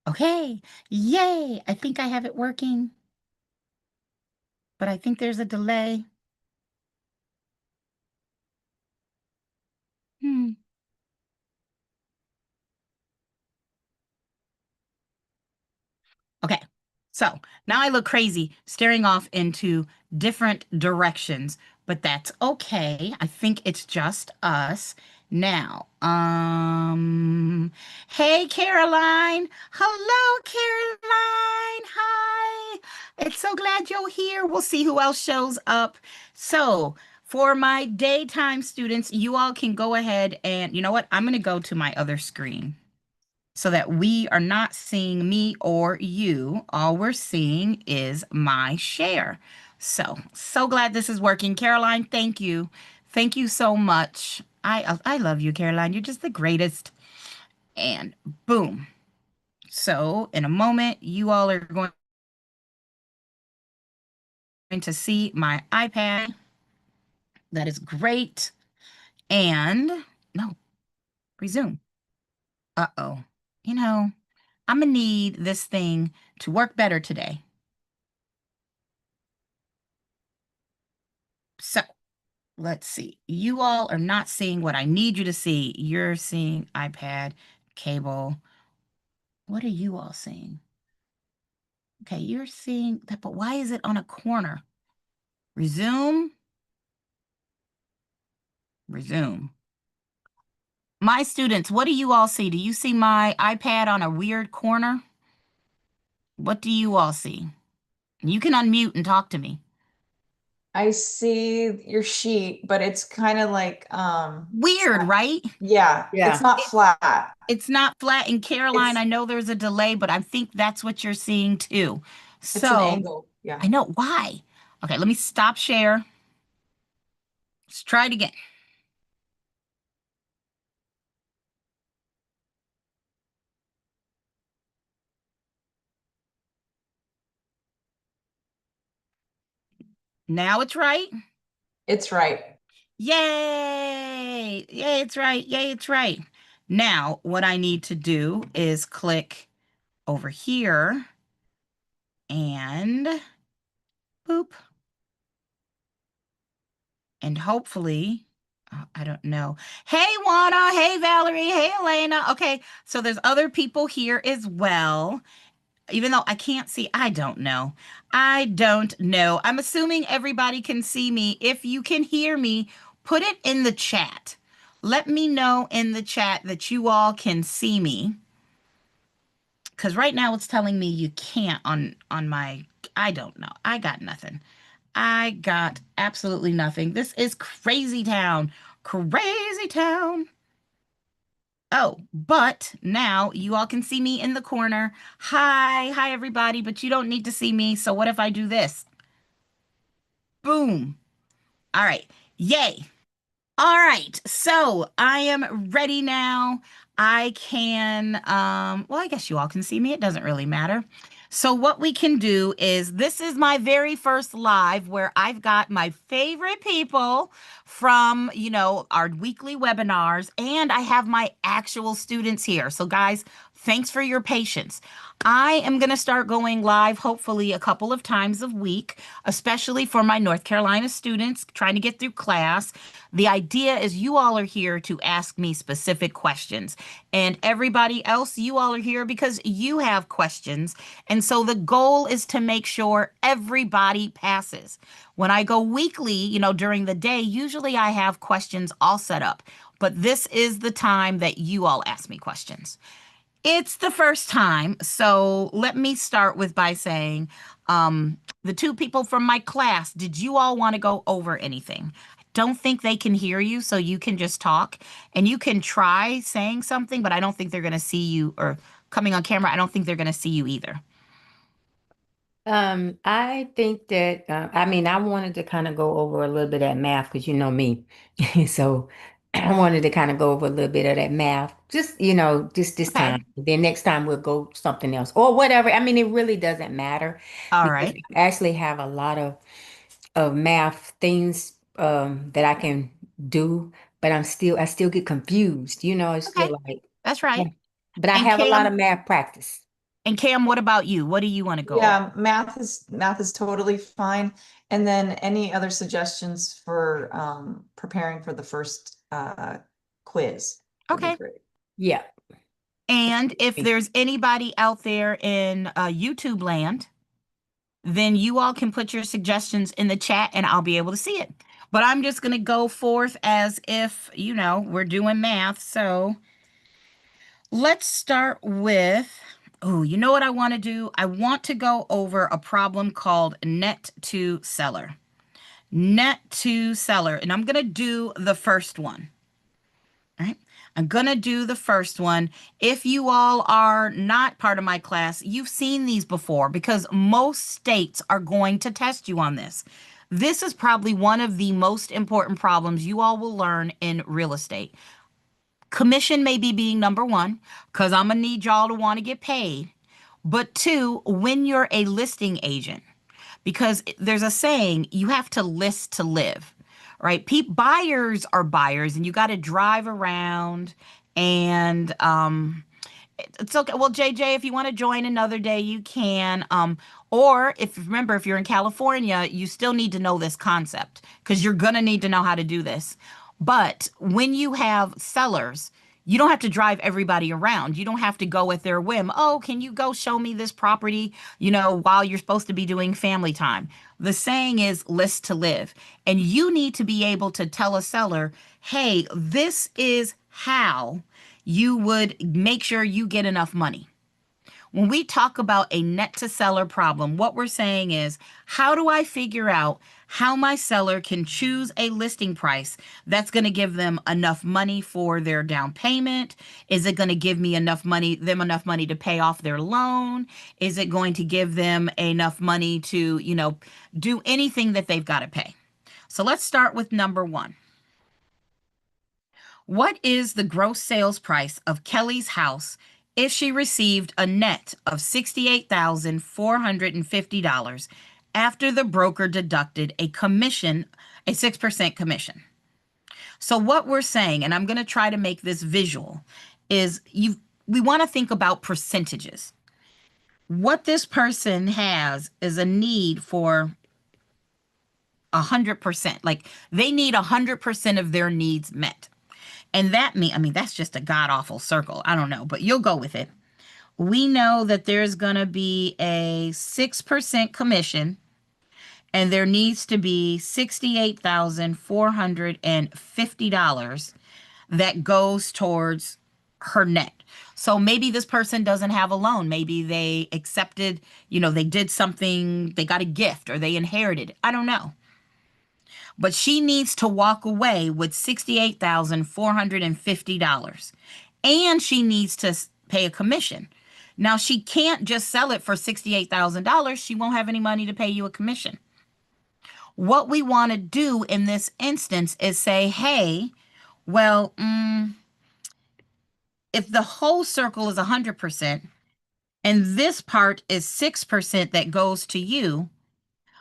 Okay. Yay. I think I have it working, but I think there's a delay. Hmm. Okay. So now I look crazy staring off into different directions, but that's okay. I think it's just us now. Hey Caroline. Hello, Caroline. Hi. It's so glad you're here. We'll see who else shows up. So, for my daytime students, you all can go ahead and you know what? I'm going to go to my other screen so that we are not seeing me or you. All we're seeing is my share. So glad this is working. Caroline, thank you. Thank you so much. I love you, Caroline. You're just the greatest. And boom. So in a moment, you all are going to see my iPad. That is great. And no, resume. Uh-oh. You know, I'm gonna need this thing to work better today. So let's see. You all are not seeing what I need you to see. You're seeing iPad, cable. What are you all seeing? Okay, you're seeing that, but why is it on a corner? Resume, resume. My students, what do you all see? Do you see my iPad on a weird corner? What do you all see? You can unmute and talk to me. I see your sheet, but it's kind of like Weird, right? yeah, it's Yeah. not flat. It's not flat. And Caroline, It's I know there's a delay, but I think that's what you're seeing too. it's an So angle. Yeah. I know why. Okay, let me stop share. Let's try it again. Now it's right. It's right. Yay! Yay, it's right. Yay, it's right. Now, what I need to do is click over here and boop. And hopefully, I don't know. Hey, Juana. Hey, Valerie. Hey, Elena. Okay, so there's other people here as well. Even though I can't see, I don't know. I don't know. I'm assuming everybody can see me. If you can hear me, put it in the chat. Let me know in the chat that you all can see me. Because right now it's telling me you can't on my, I don't know. I got nothing. I got absolutely nothing. This is crazy town. Crazy town. Oh, but now you all can see me in the corner. Hi, hi everybody, but you don't need to see me. So what if I do this? Boom. All right. Yay. All right. So I am ready now. I can, well, I guess you all can see me. It doesn't really matter. So what we can do is this is my very first live where I've got my favorite people from, our weekly webinars, and I have my actual students here. So guys, thanks for your patience. I am going to start going live hopefully a couple of times a week, especially for my North Carolina students trying to get through class. The idea is you all are here to ask me specific questions, and everybody else, you all are here because you have questions. And so the goal is to make sure everybody passes. When I go weekly, during the day, usually I have questions all set up, but this is the time that you all ask me questions. It's the first time, so let me start with by saying, the two people from my class, did you all want to go over anything? I don't think they can hear you, so you can just talk and you can try saying something, but I don't think they're going to see you or coming on camera. I don't think they're going to see you either. I think that I mean I wanted to kind of go over a little bit of that math because you know me. So I wanted to kind of go over a little bit of that math. Just, just this Okay. time. Then next time we'll go something else or whatever. I mean, it really doesn't matter All because right. I actually have a lot of math things that I can do, but I still get confused. It's Okay. still like, That's yeah. right. But I And have a lot Cam, of math practice. And Cam, what about you? What do you want to go over? Yeah, math is totally fine. And then any other suggestions for preparing for the first quiz would be Okay. great. Yeah. And if there's anybody out there in YouTube land, then you all can put your suggestions in the chat and I'll be able to see it. But I'm just going to go forth as if, we're doing math. So let's start with, oh, you know what I want to do? I want to go over a problem called net to seller. Net to seller. And I'm going to do the first one. All right. I'm going to do the first one. If you all are not part of my class, you've seen these before because most states are going to test you on this. This is probably one of the most important problems you all will learn in real estate. Commission may be being number one because I'm going to need y'all to want to get paid. But two, when you're a listing agent, because there's a saying, you have to list to live, right? Buyers are buyers and you got to drive around and it's okay. Well, JJ, if you want to join another day, you can. Or if you're in California, you still need to know this concept because you're gonna need to know how to do this. But when you have sellers, you don't have to drive everybody around. You don't have to go at their whim. Oh, can you go show me this property, while you're supposed to be doing family time? The saying is list to live. And you need to be able to tell a seller, hey, this is how you would make sure you get enough money. When we talk about a net to seller problem, what we're saying is, how do I figure out how my seller can choose a listing price that's going to give them enough money for their down payment? Is it going to give me enough money to pay off their loan? Is it going to give them enough money to, do anything that they've got to pay? So let's start with number one. What is the gross sales price of Kelly's house if she received a net of $68,450 after the broker deducted a 6% commission? So what we're saying, and I'm going to try to make this visual, is we want to think about percentages. What this person has is a need for 100%. Like they need 100% of their needs met. And that's just a god awful circle. I don't know, but you'll go with it. We know that there's going to be a 6% commission and there needs to be $68,450 that goes towards her net. So maybe this person doesn't have a loan. Maybe they accepted, they did something, they got a gift or they inherited. I don't know. But she needs to walk away with $68,450. And she needs to pay a commission. Now, she can't just sell it for $68,000. She won't have any money to pay you a commission. What we want to do in this instance is say, hey, well, if the whole circle is 100% and this part is 6% that goes to you,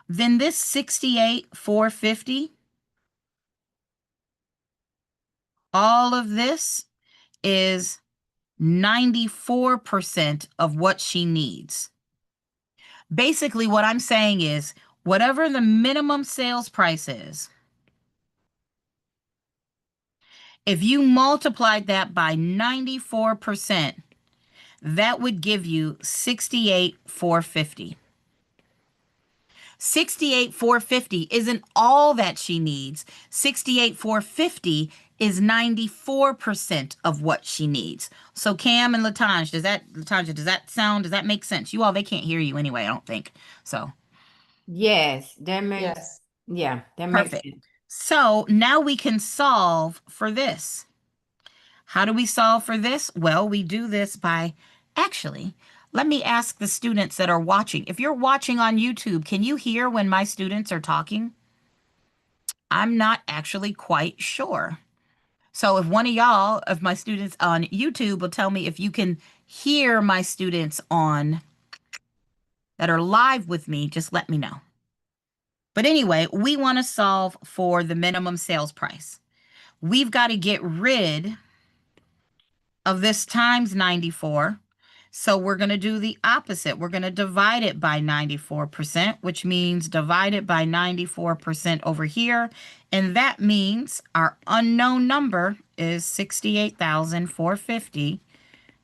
then this 68,450, all of this is 94% of what she needs. Basically, what I'm saying is whatever the minimum sales price is, if you multiplied that by 94%, that would give you 68,450. 68,450 isn't all that she needs. 68,450 is 94% of what she needs. So Cam and Latanja, does that make sense? You all, they can't hear you anyway, I don't think. So Yes, that makes Yes. yeah, that makes perfect. sense. So now we can solve for this. How do we solve for this? Well, we do this by actually, let me ask the students that are watching. If you're watching on YouTube, can you hear when my students are talking? I'm not actually quite sure. So if one of y'all, of my students on YouTube will tell me if you can hear my students that are live with me, just let me know. But anyway, we want to solve for the minimum sales price. We've got to get rid of this times 94. So we're going to do the opposite. We're going to divide it by 94%, which means divide it by 94% over here. And that means our unknown number is 68,450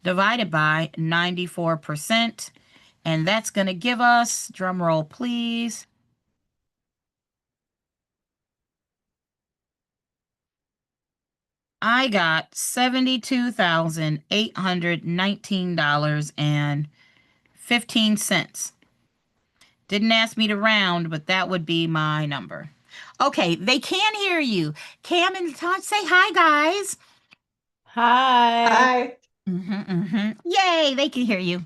divided by 94%. And that's going to give us, drum roll please, I got $72,819.15. Didn't ask me to round, but that would be my number. Okay, they can hear you. Cam and Todd, say hi, guys. Hi. Hi. Yay, they can hear you.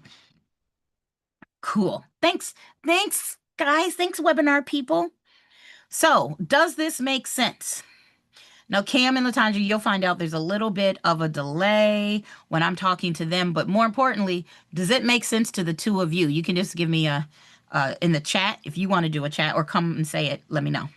Cool. Thanks, guys. Thanks, webinar people. So, does this make sense? Now, Cam and Latanja, you'll find out there's a little bit of a delay when I'm talking to them, but more importantly, does it make sense to the two of you? You can just give me a in the chat if you want to do a chat or come and say it. Let me know.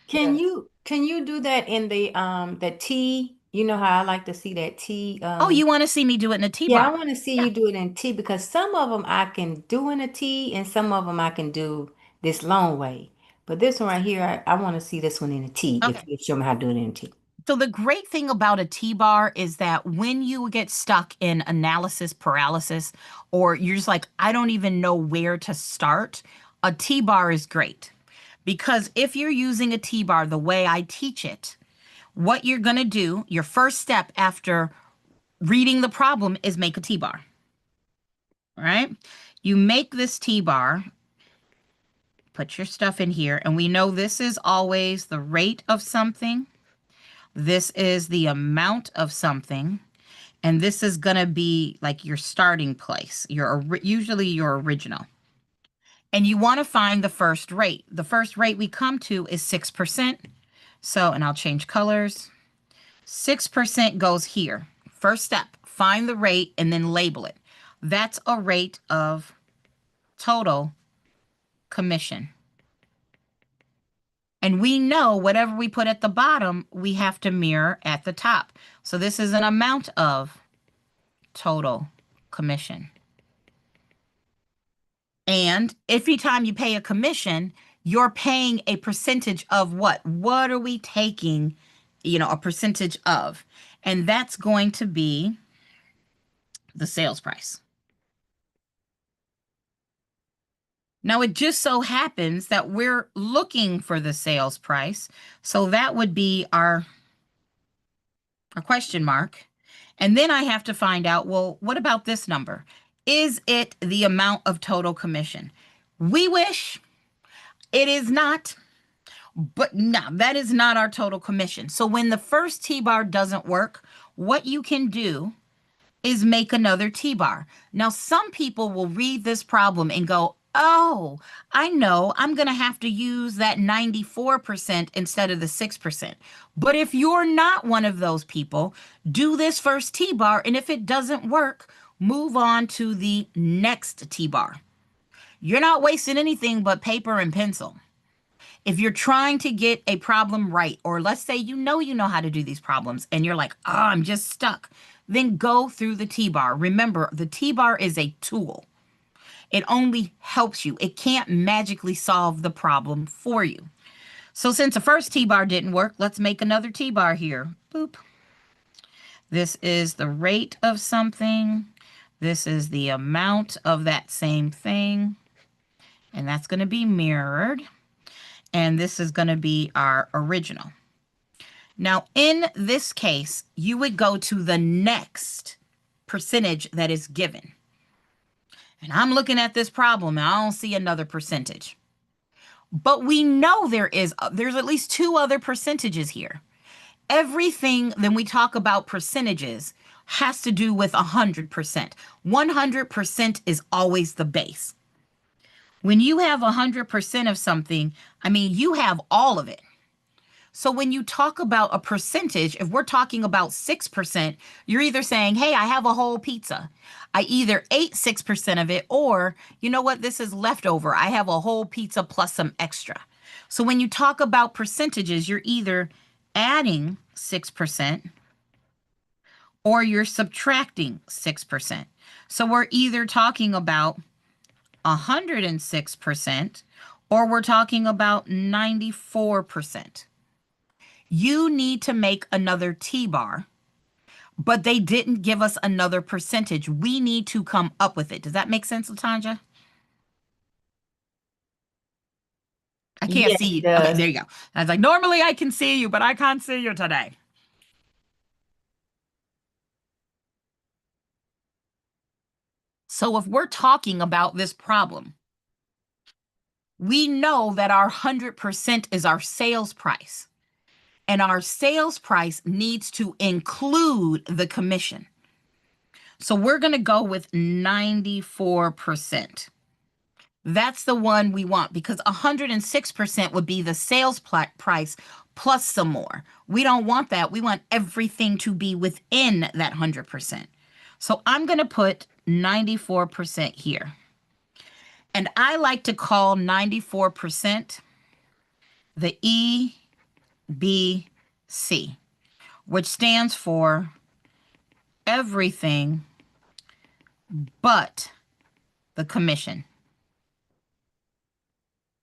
Can Yes. you do that in the T? You know how I like to see that T. Oh, you want to see me do it in a Yeah, I T-bar? want to see Yeah. you do it in T because some of them I can do in a T and some of them I can do this long way. But this one right here, I want to see this one in a T Okay. if you show me how to do it in a T. So the great thing about a T-bar is that when you get stuck in analysis paralysis, or you're just like, I don't even know where to start, a T-bar is great. Because if you're using a T-bar the way I teach it, what you're going to do, your first step after reading the problem is make a T-bar. All right? You make this T-bar, put your stuff in here, and we know this is always the rate of something. This is the amount of something. And this is going to be like your starting place, usually your original. And you want to find the first rate. The first rate we come to is 6%. So, and I'll change colors. 6% goes here. First step, find the rate and then label it. That's a rate of total commission. And we know whatever we put at the bottom, we have to mirror at the top. So this is an amount of total commission. And every time you pay a commission, you're paying a percentage of what? What are we taking, a percentage of? And that's going to be the sales price. Now, it just so happens that we're looking for the sales price. So that would be our question mark. And then I have to find out, well, what about this number? Is it the amount of total commission? We wish it is not, but no, that is not our total commission. So when the first T-bar doesn't work, what you can do is make another T-bar. Now, some people will read this problem and go, oh, I know, I'm going to have to use that 94% instead of the 6%. But if you're not one of those people, do this first T-bar, and if it doesn't work, move on to the next T-bar. You're not wasting anything but paper and pencil. If you're trying to get a problem right, or let's say you know how to do these problems and you're like, oh, I'm just stuck, then go through the T-bar. Remember, the T-bar is a tool. It only helps you. It can't magically solve the problem for you. So since the first T-bar didn't work, let's make another T-bar here. Boop. This is the rate of something. This is the amount of that same thing. And that's going to be mirrored. And this is going to be our original. Now, in this case, you would go to the next percentage that is given. And I'm looking at this problem and I don't see another percentage. But we know there's at least two other percentages here. Everything when we talk about percentages has to do with 100%. 100% is always the base. When you have 100% of something, I mean, you have all of it. So when you talk about a percentage, if we're talking about 6%, you're either saying, hey, I have a whole pizza. I either ate 6% of it, or you know what, this is leftover. I have a whole pizza plus some extra. So when you talk about percentages, you're either adding 6% or you're subtracting 6%. So we're either talking about 106% or we're talking about 94%. You need to make another T-bar, but they didn't give us another percentage. We need to come up with it. Does that make sense, Latanja? I can't Yes, see it you. Okay, does. there you go. I was like, normally I can see you, but I can't see you today. So if we're talking about this problem, we know that our 100% is our sales price, and our sales price needs to include the commission. So we're going to go with 94%. That's the one we want because 106% would be the sales price plus some more. We don't want that. We want everything to be within that 100%. So I'm going to put 94% here. And I like to call 94% the EBC, which stands for everything but the commission.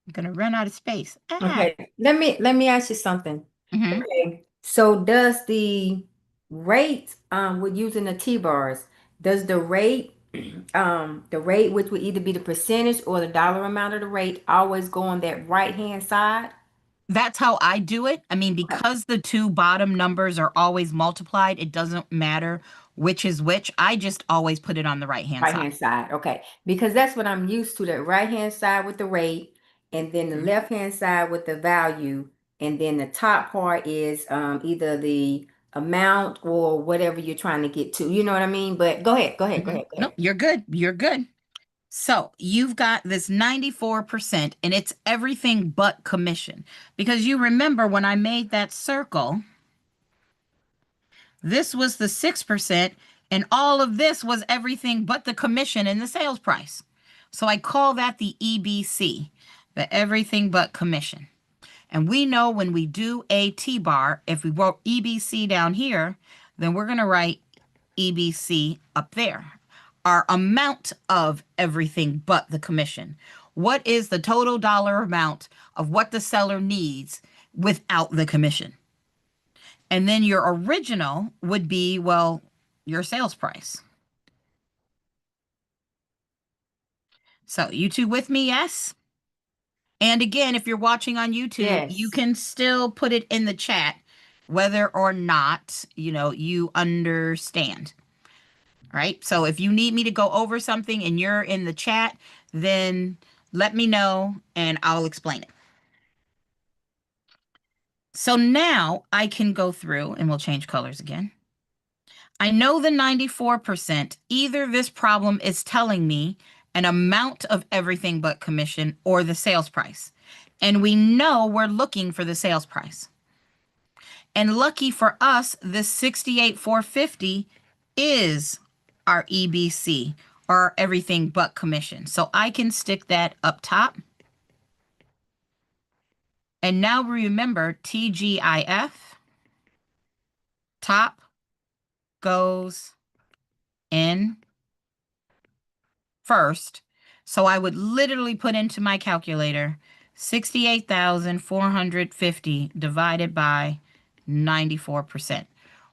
I'm going to run out of space. Okay, let me ask you something. Mhm. Okay, so does the rate with using the T-bars, does the rate which would either be the percentage or the dollar amount of the rate always go on that right hand side? That's how I do it. I mean, Okay. because the two bottom numbers are always multiplied, it doesn't matter which is which. I just always put it on the right-hand Right side. hand side, okay. Because that's what I'm used to, that right hand side with the rate, and then the Mhm. left hand side with the value, and then the top part is either the amount or whatever you're trying to get to. You know what I mean? But go ahead, go ahead, go Mhm. ahead, go Nope, ahead. you're good. You're good. So you've got this 94%, and it's everything but commission. Because you remember when I made that circle, this was the 6%, and all of this was everything but the commission and the sales price. So I call that the EBC, the everything but commission. And we know when we do a T-bar, if we wrote EBC down here, then we're going to write EBC up there. Our amount of everything but the commission. What is the total dollar amount of what the seller needs without the commission? And then your original would be, well, your sales price. So you two with me? Yes. And again, if you're watching on YouTube, you Yes. can still put it in the chat whether or not, you understand. Right? So if you need me to go over something and you're in the chat, then let me know and I'll explain it. So now I can go through and we'll change colors again. I know the 94%, either this problem is telling me an amount of everything but commission or the sales price. And we know we're looking for the sales price. And lucky for us, this 68,450 is our EBC or everything but commission. So I can stick that up top. And now remember TGIF, top goes in first. So I would literally put into my calculator 68,450 divided by 94%,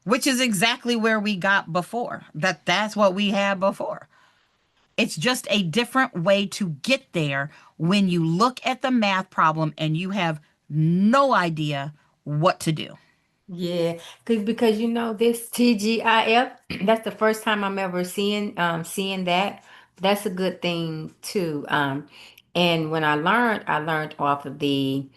which is exactly where we got before. That's what we had before. It's just a different way to get there when you look at the math problem and you have no idea what to do. Yeah, because this TGIF, that's the first time I'm ever seeing that. That's a good thing too. And when I learned off of the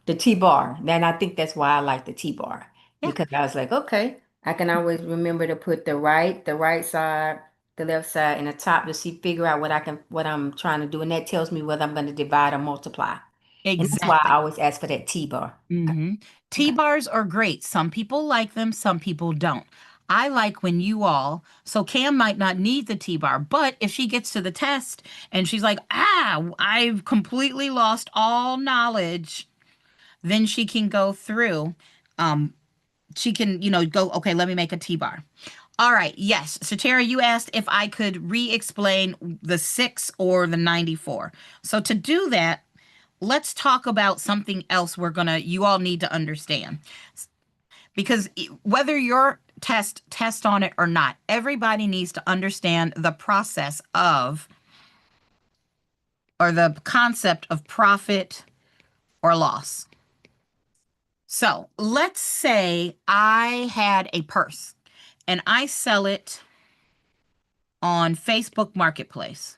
T-bar. And I think that's why I like the T-bar, Yeah, because I was like, okay, I can always remember to put the right side, the left side, and the top to figure out what I'm trying to do, and that tells me whether I'm going to divide or multiply. And that's why I exactly. always ask for that T-bar. Okay. hmm Okay. T-bars are great. Some people like them, some people don't. I like when so Cam might not need the T-bar, but if she gets to the test and she's like, I've completely lost all knowledge, then she can go through. She can, go, okay, let me make a T-bar. All right. Yes. So Tara, you asked if I could re-explain the 6 or the 94. So to do that, let's talk about something else you all need to understand. Because whether your test on it or not, everybody needs to understand the process of, or the concept of profit or loss. So let's say I had a purse and I sell it on Facebook Marketplace,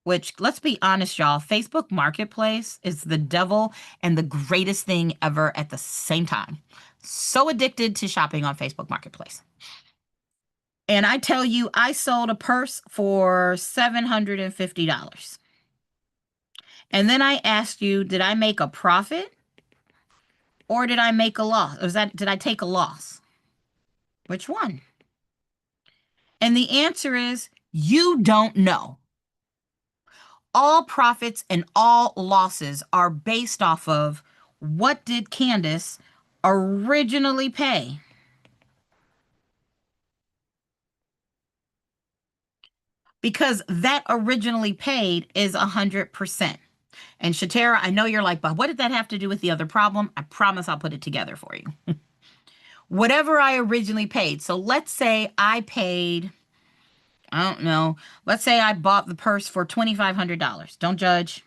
which, let's be honest, y'all, Facebook Marketplace is the devil and the greatest thing ever at the same time. So addicted to shopping on Facebook Marketplace. And I tell you, I sold a purse for $750. And then I asked you, did I make a profit or did I make a loss? Did I take a loss? Which one? And the answer is you don't know. All profits and all losses are based off of what did Candace originally pay? Because that originally paid is 100%. And Shatera, I know you're like, but what did that have to do with the other problem? I promise I'll put it together for you. Whatever I originally paid. So let's say I paid, I don't know, let's say I bought the purse for $2,500. Don't judge.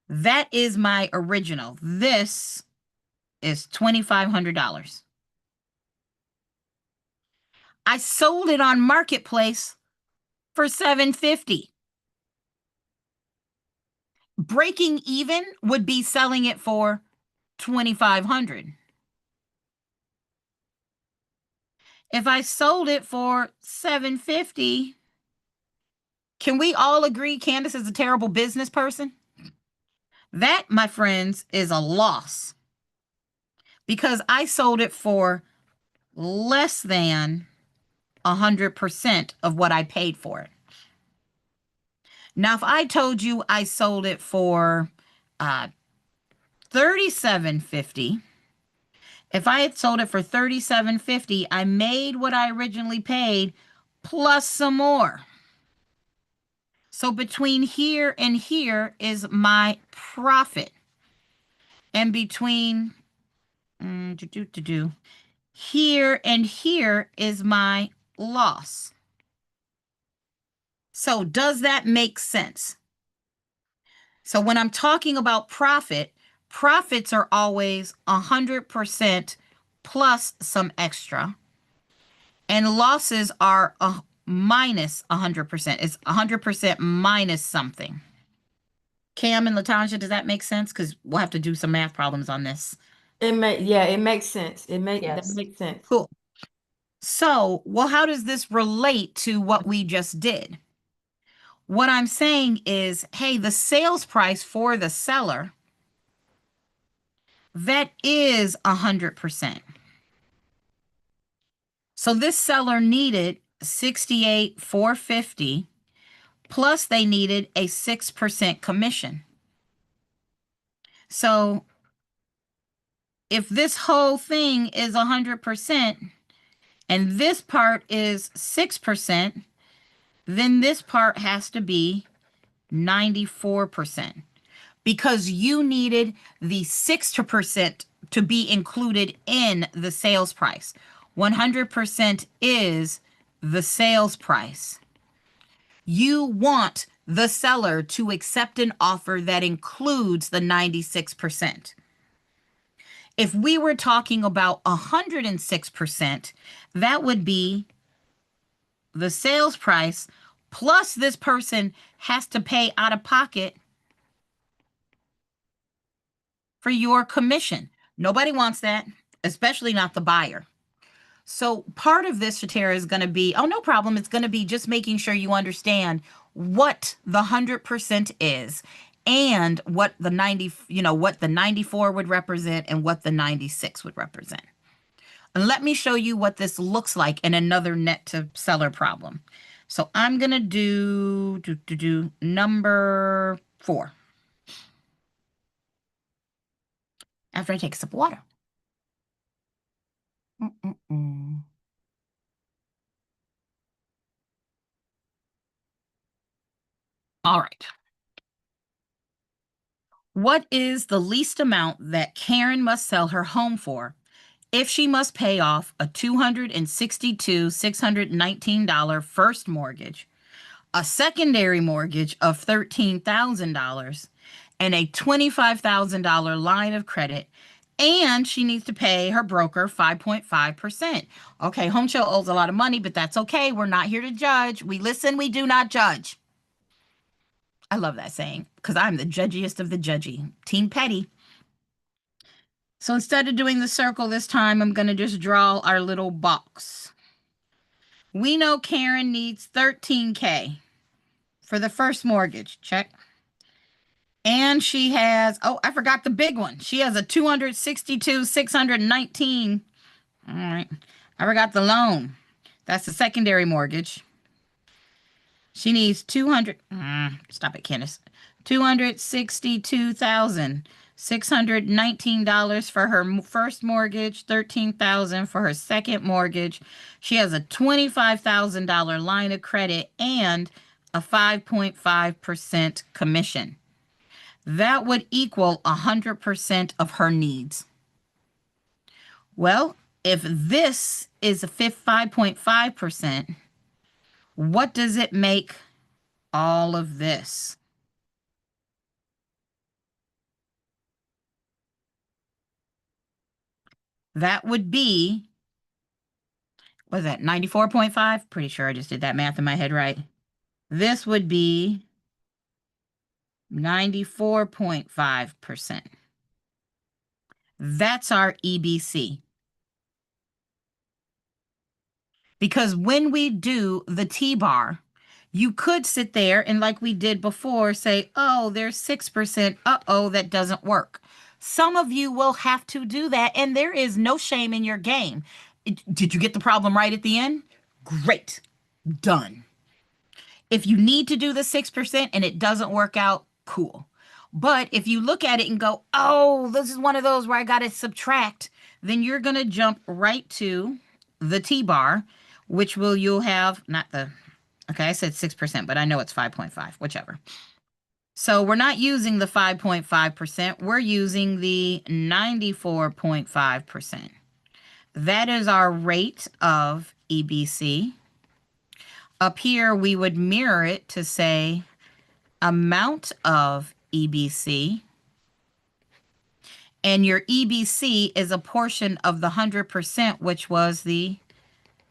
That is my original. This is $2,500. I sold it on Marketplace for $750. Breaking even would be selling it for $2,500. If I sold it for $750, can we all agree Candace is a terrible business person? That, my friends, is a loss because I sold it for less than 100% of what I paid for it. Now, if I told you I sold it for $37.50, if I had sold it for $37.50, I made what I originally paid plus some more. So between here and here is my profit. And between here and here is my loss. So does that make sense? So when I'm talking about profit, profits are always 100% plus some extra. And losses are minus 100%. It's 100% minus something. Cam and Latanja, does that make sense? Because we'll have to do some math problems on this. It makes sense. That makes sense. Cool. So, well, how does this relate to what we just did? What I'm saying is, hey, the sales price for the seller, that is 100%. So this seller needed $68,450, plus they needed a 6% commission. So if this whole thing is 100% and this part is 6%, then this part has to be 94% because you needed the 6% to be included in the sales price. 100% is the sales price. You want the seller to accept an offer that includes the 96%. If we were talking about 106%, that would be the sales price plus this person has to pay out of pocket for your commission. Nobody wants that, especially not the buyer. So part of this, Shatera, is going to be, oh, no problem. It's going to be just making sure you understand what the 100% is and what the 94 would represent and what the 96 would represent. And let me show you what this looks like in another net to seller problem. So I'm going to do number 4. After I take a sip of water. Mm-mm-mm. All right. What is the least amount that Karen must sell her home for if she must pay off a $262,619 first mortgage, a secondary mortgage of $13,000, and a $25,000 line of credit, and she needs to pay her broker 5.5%? Okay, Home Show owes a lot of money, but that's okay. We're not here to judge. We listen, we do not judge. I love that saying because I'm the judgiest of the judgy. Team Petty. So instead of doing the circle this time, I'm going to just draw our little box. We know Karen needs $13K for the first mortgage. Check. And she has, oh, I forgot the big one. She has a 262,619. All right. I forgot the loan. That's the secondary mortgage. She needs 200. Stop it, Candace. $262,619 for her first mortgage, $13,000 for her second mortgage. She has a $25,000 line of credit and a 5.5% commission. That would equal 100% of her needs. Well, if this is a 5.5%, what does it make all of this? That would be, what is that, 94.5? Pretty sure I just did that math in my head right. This would be 94.5%. That's our EBC. Because when we do the T-bar, you could sit there and like we did before, say, oh, there's 6%. Uh-oh, that doesn't work. Some of you will have to do that, and there is no shame in your game. Did you get the problem right at the end? Great. Done. If you need to do the 6% and it doesn't work out, cool. But if you look at it and go, oh, this is one of those where I got to subtract, then you're going to jump right to the T-bar, which you'll have, not the, okay, I said 6%, but I know it's 5.5, whichever. So we're not using the 5.5%, we're using the 94.5%. That is our rate of EBC. Up here, we would mirror it to say amount of EBC. And your EBC is a portion of the 100%, which was the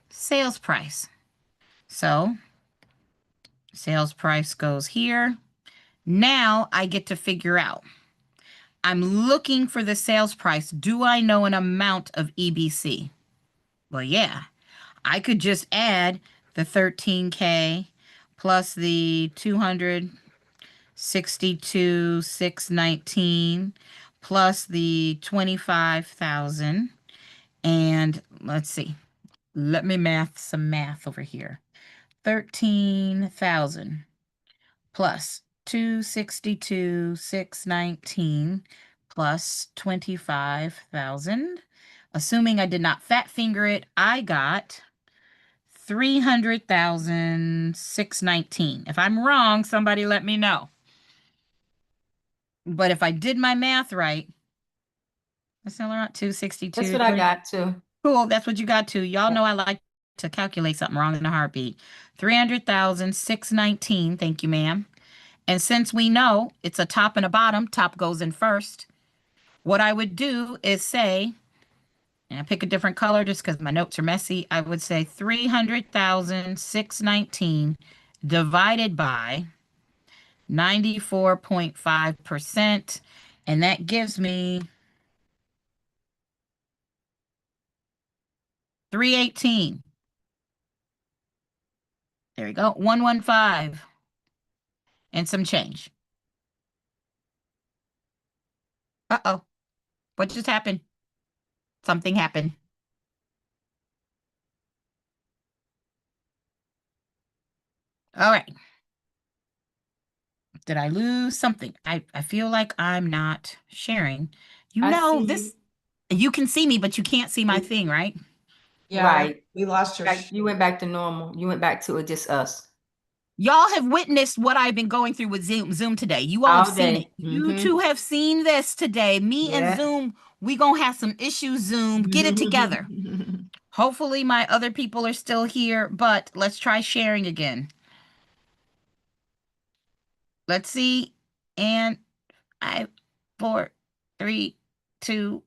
sales price. So sales price goes here. Now I get to figure out. I'm looking for the sales price. Do I know an amount of EBC? Well, yeah. I could just add the 13K plus the 262,619 plus the 25,000. And let's see. Let me math some math over here. 13,000 plus 262,619 plus 25,000. Assuming I did not fat finger it, I got 300,619. If I'm wrong, somebody let me know. But if I did my math right, that's around 262. That's what I got too. Cool, that's what you got too. Y'all know I like to calculate something wrong in a heartbeat. 300,619. Thank you, ma'am. And since we know it's a top and a bottom, top goes in first, what I would do is say, and I pick a different color just because my notes are messy, I would say 300,619 divided by 94.5%, and that gives me 318. There we go, 115 and some change. Uh-oh, what just happened? Something happened. All right. Did I lose something? I feel like I'm not sharing. You I know, see this, you can see me, but you can't see my thing, right? Yeah, Right. we lost your. You went back to normal. You went back to just us Y'all have witnessed what I've been going through with Zoom today. You all have all seen it. day. You two have seen this today. Me and Yeah. Zoom, we gonna have some issues, Zoom. Get it together. Hopefully my other people are still here, but let's try sharing again. Let's see. And 5, 4, 3, 2,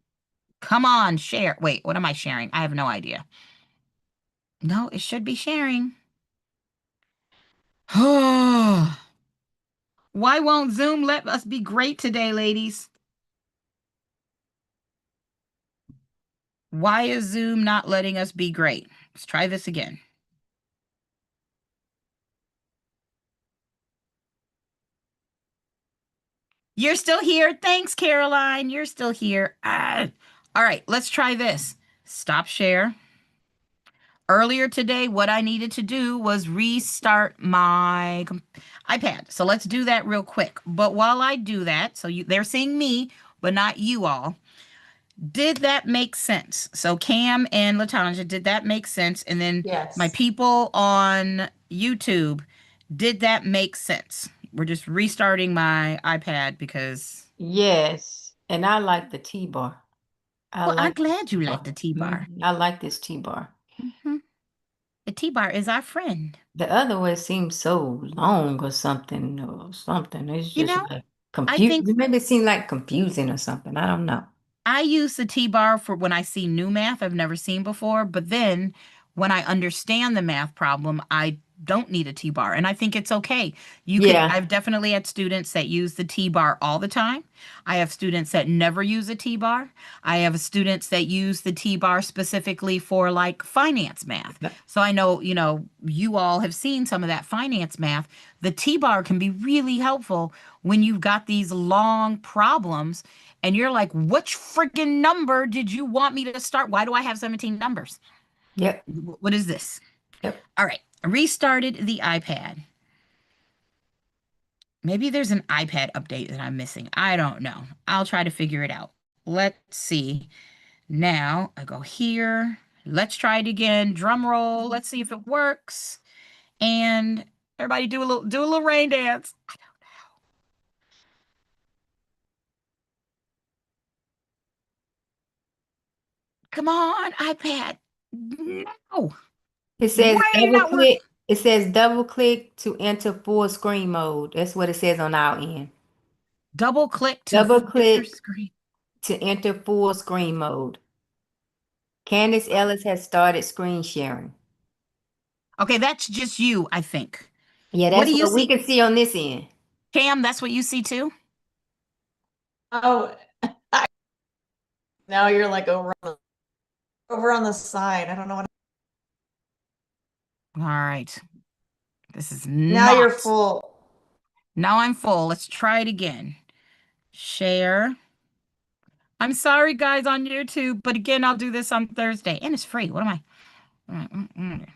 come on, share. Wait, what am I sharing? I have no idea. No, it should be sharing. Why won't Zoom let us be great today, ladies? Why is Zoom not letting us be great? Let's try this again. You're still here. Thanks, Caroline. You're still here. All right, let's try this. Stop share. Earlier today, what I needed to do was restart my iPad. So let's do that real quick. But while I do that, so they're seeing me, but not you all. Did that make sense? So Cam and Latanja, did that make sense? And then Yes. my people on YouTube, did that make sense? We're just restarting my iPad because, Yes. And I like the T-bar. well, I'm glad you like the T-bar. I like this T-bar. The T-bar is our friend. The other way seems so long or something It's You just know, like I think confusing. Maybe it seemed like confusing or something. I don't know. I use the T-bar for when I see new math I've never seen before, but then when I understand the math problem, I don't need a T-bar. And I think it's okay. Yeah. I've definitely had students that use the T-bar all the time. I have students that never use a T-bar. I have students that use the T-bar specifically for like finance math. So I know, you all have seen some of that finance math. The T-bar can be really helpful when you've got these long problems and you're like, which freaking number did you want me to start? Why do I have 17 numbers? Yep. What is this? Yep. All right. I restarted the iPad. Maybe there's an iPad update that I'm missing. I don't know. I'll try to figure it out. Let's see. Now I go here. Let's try it again. Drum roll. Let's see if it works. And everybody do a little rain dance. I don't know. Come on, iPad. No. It says Why ain't it double not working? click. It says double click to enter full screen mode. That's what it says on our end. Double click to Double enter click screen. to enter full screen mode. Candace Ellis has started screen sharing. Okay, that's just you, I think. Yeah, What that's do you what we see? can see on this end. Cam, that's what you see too? Oh, now you're like over on the side. I don't know what. All right. This is Now you're full. Now I'm full. Let's try it again. Share. I'm sorry, guys, on YouTube, but again, I'll do this on Thursday. And it's free. What am I?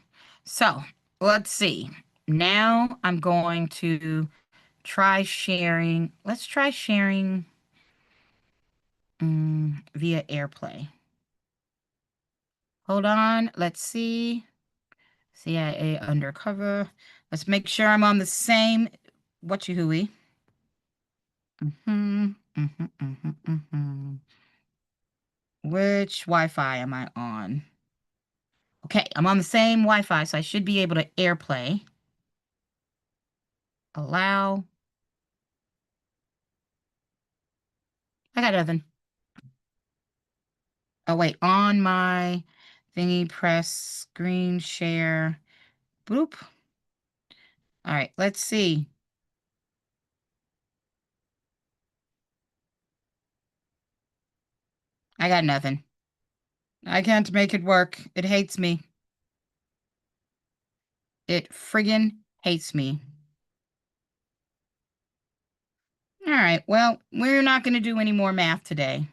So, let's see. Now I'm going to try sharing. Let's try sharing via AirPlay. Hold on. Let's see. CIA undercover. Let's make sure I'm on the same. What you hooey? Which Wi-Fi am I on? Okay, I'm on the same Wi-Fi, so I should be able to AirPlay. Allow. I got nothing. Oh, wait, on my thingy, press screen share. Boop. All right, let's see. I got nothing. I can't make it work. It hates me. It friggin' hates me. All right, well, we're not going to do any more math today.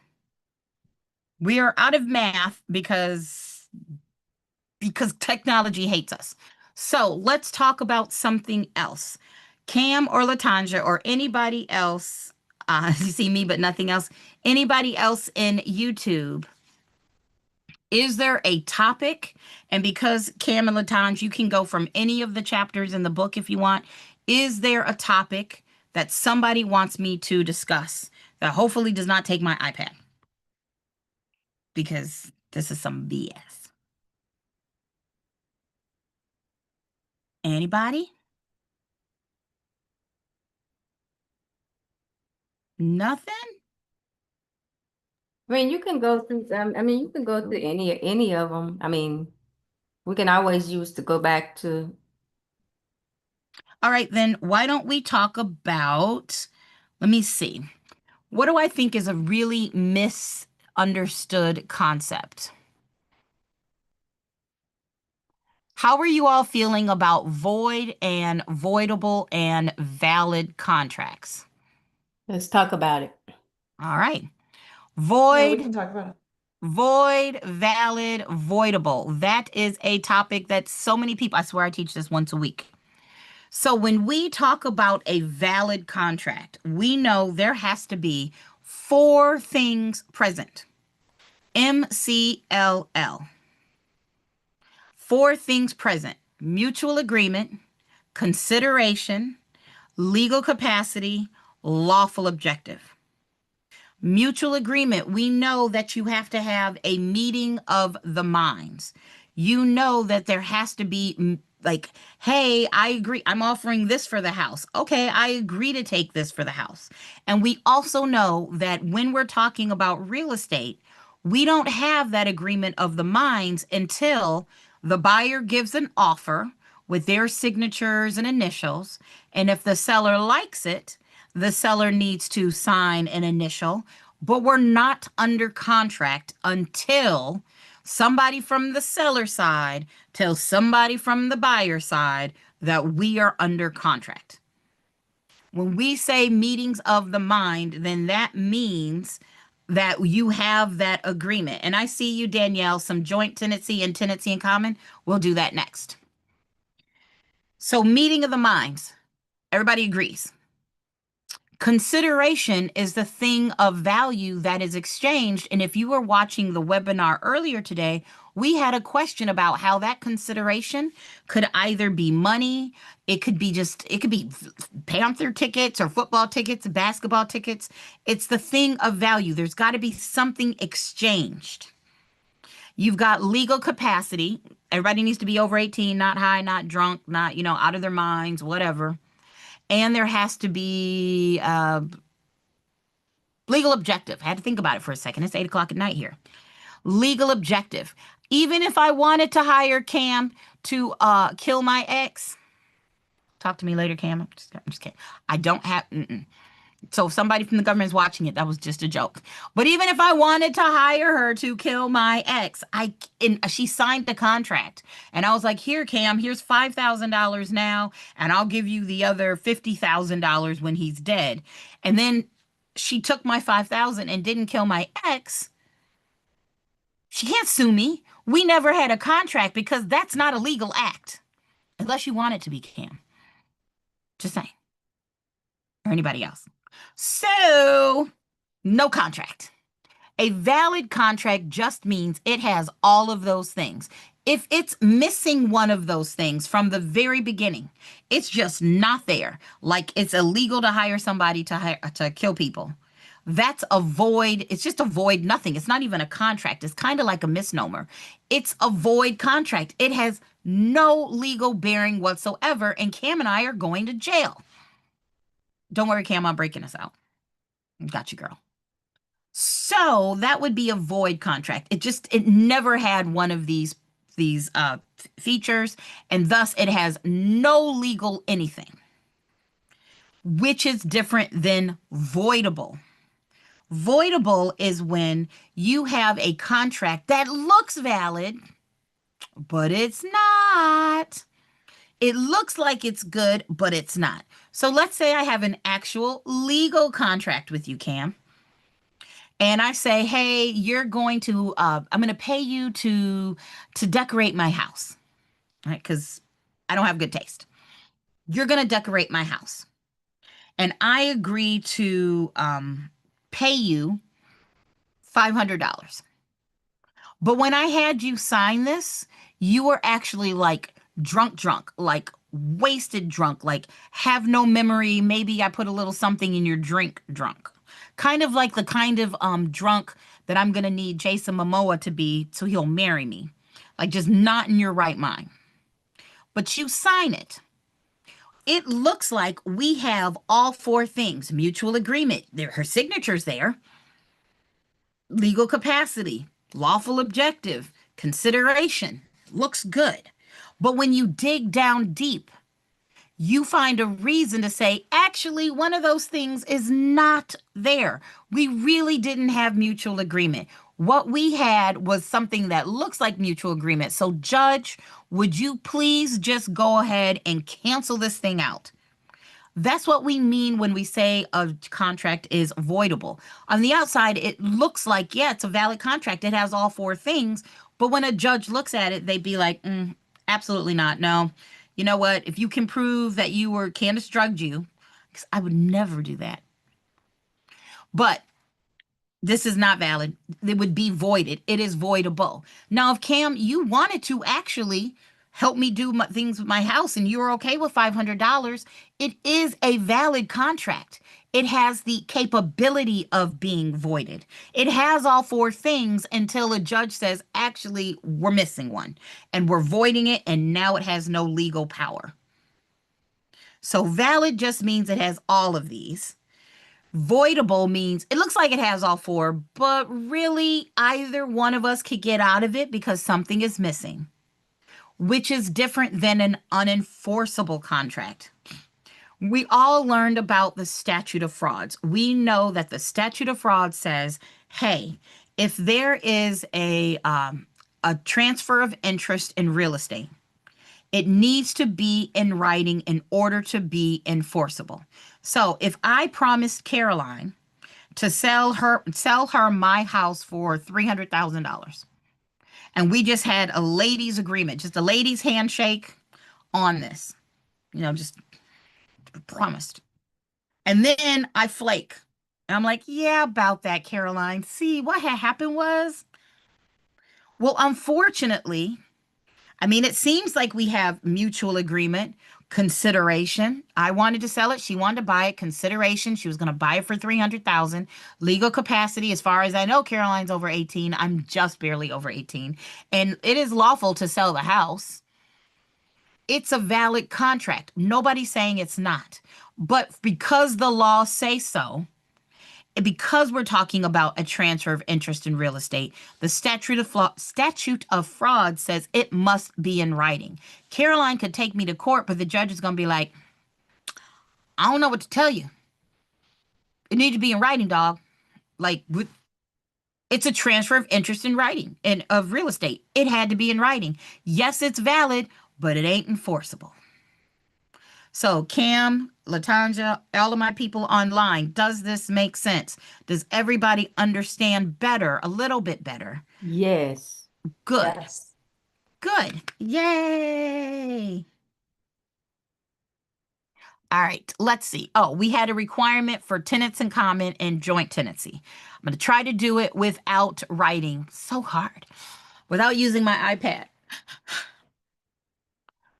We are out of math because technology hates us. So let's talk about something else. Cam or Latanja or anybody else, you see me but nothing else, anybody else in YouTube, Is there a topic? And because Cam and Latange, you can go from any of the chapters in the book if you want. Is there a topic that somebody wants me to discuss that hopefully does not take my iPad? Because this is some BS. Anybody? Nothing? I mean, you can go through. You can go through any of them. I mean, we can always use to go back to. All right, then why don't we talk about, let me see. What do I think is a really misunderstood concept? How are you all feeling about void and voidable and valid contracts? Let's talk about it. All right. Yeah, we Void, can talk about it. void, valid, voidable. That is a topic that so many people, I swear I teach this once a week. So when we talk about a valid contract, we know there has to be 4 things present. MCLL. 4 things present: mutual agreement, consideration, legal capacity, lawful objective. Mutual agreement, we know that you have to have a meeting of the minds. You know that there has to be like, hey, I agree. I'm offering this for the house. Okay, I agree to take this for the house. And we also know that when we're talking about real estate, we don't have that agreement of the minds until the buyer gives an offer with their signatures and initials. And if the seller likes it, the seller needs to sign an initial, but we're not under contract until somebody from the seller side tells somebody from the buyer side that we are under contract. When we say meetings of the mind, then that means that you have that agreement. And I see you, Danielle, some joint tenancy and tenancy in common. We'll do that next. So, meeting of the minds, everybody agrees. Consideration is the thing of value that is exchanged. And if you were watching the webinar earlier today, we had a question about how that consideration could either be money, it could be Panther tickets or football tickets, basketball tickets. It's the thing of value. There's got to be something exchanged. You've got legal capacity. Everybody needs to be over 18, not high, not drunk, not, out of their minds, whatever. And there has to be legal objective. I had to think about it for a second. It's 8 o'clock at night here. Legal objective. Even if I wanted to hire Cam to kill my ex, talk to me later, Cam. I'm just kidding. I don't have. So if somebody from the government is watching it, that was just a joke. But even if I wanted to hire her to kill my ex, she signed the contract. And I was like, here, Cam, here's $5,000 now, and I'll give you the other $50,000 when he's dead. And then she took my $5,000 and didn't kill my ex. She can't sue me. We never had a contract because that's not a legal act. Unless you want it to be, Cam. Just saying. Or anybody else. So, no contract. A valid contract just means it has all of those things. If it's missing one of those things from the very beginning, it's just not there. Like it's illegal to hire somebody to kill people. That's a void. It's just a void nothing. It's not even a contract. It's kind of like a misnomer. It's a void contract. It has no legal bearing whatsoever, and Cam and I are going to jail. Don't worry, Cam, I'm breaking us out. Got you, girl. So that would be a void contract. It never had one of these features, and thus it has no legal anything, which is different than voidable. Voidable is when you have a contract that looks valid, but it's not. It looks like it's good, but it's not. So let's say I have an actual legal contract with you, Cam. And I say, hey, I'm going to pay you to decorate my house, right? Because I don't have good taste. You're going to decorate my house. And I agree to pay you $500. But when I had you sign this, you were actually like drunk, like wasted drunk, like have no memory. Maybe I put a little something in your drink drunk. Kind of like the kind of drunk that I'm gonna need Jason Momoa to be so he'll marry me. Like just not in your right mind. But you sign it. It looks like we have all four things: mutual agreement. There, her signature's there. Legal capacity, lawful objective, consideration. Looks good. But when you dig down deep, you find a reason to say, actually, one of those things is not there. We really didn't have mutual agreement. What we had was something that looks like mutual agreement. So, judge, would you please just go ahead and cancel this thing out? That's what we mean when we say a contract is voidable. On the outside, it looks like, yeah, it's a valid contract. It has all four things. But when a judge looks at it, they'd be like, absolutely not. No. You know what? If you can prove that Candace drugged you, because I would never do that. But this is not valid. It would be voided. It is voidable. Now, if Cam, you wanted to actually help me do things with my house and you were okay with $500, it is a valid contract. It has the capability of being voided. It has all four things until a judge says, actually, we're missing one and we're voiding it, and now it has no legal power. So valid just means it has all of these. Voidable means it looks like it has all four, but really either one of us could get out of it because something is missing, which is different than an unenforceable contract. We all learned about the statute of frauds. We know that the statute of frauds says, hey, if there is a transfer of interest in real estate, it needs to be in writing in order to be enforceable. So if I promised Caroline to sell her my house for $300,000, and we just had a ladies' agreement, just a ladies' handshake on this, just promised. And then I flake. And I'm like, yeah, about that, Caroline. See, what had happened was, well, unfortunately, it seems like we have mutual agreement, consideration. I wanted to sell it. She wanted to buy it. Consideration. She was going to buy it for $300,000. Legal capacity. As far as I know, Caroline's over 18. I'm just barely over 18. And it is lawful to sell the house. It's a valid contract. Nobody's saying it's not. But because the laws say so, because we're talking about a transfer of interest in real estate, the statute of fraud says it must be in writing. Caroline could take me to court, but the judge is going to be like, I don't know what to tell you. It needs to be in writing, dog. It's a transfer of interest in writing and of real estate. It had to be in writing. Yes, it's valid, but it ain't enforceable. So Cam, Latanja, all of my people online, does this make sense? Does everybody understand better, a little bit better? Yes. Good. Yes. Good. Yay. All right, let's see. Oh, we had a requirement for tenants in common and joint tenancy. I'm going to try to do it without writing. So hard. Without using my iPad.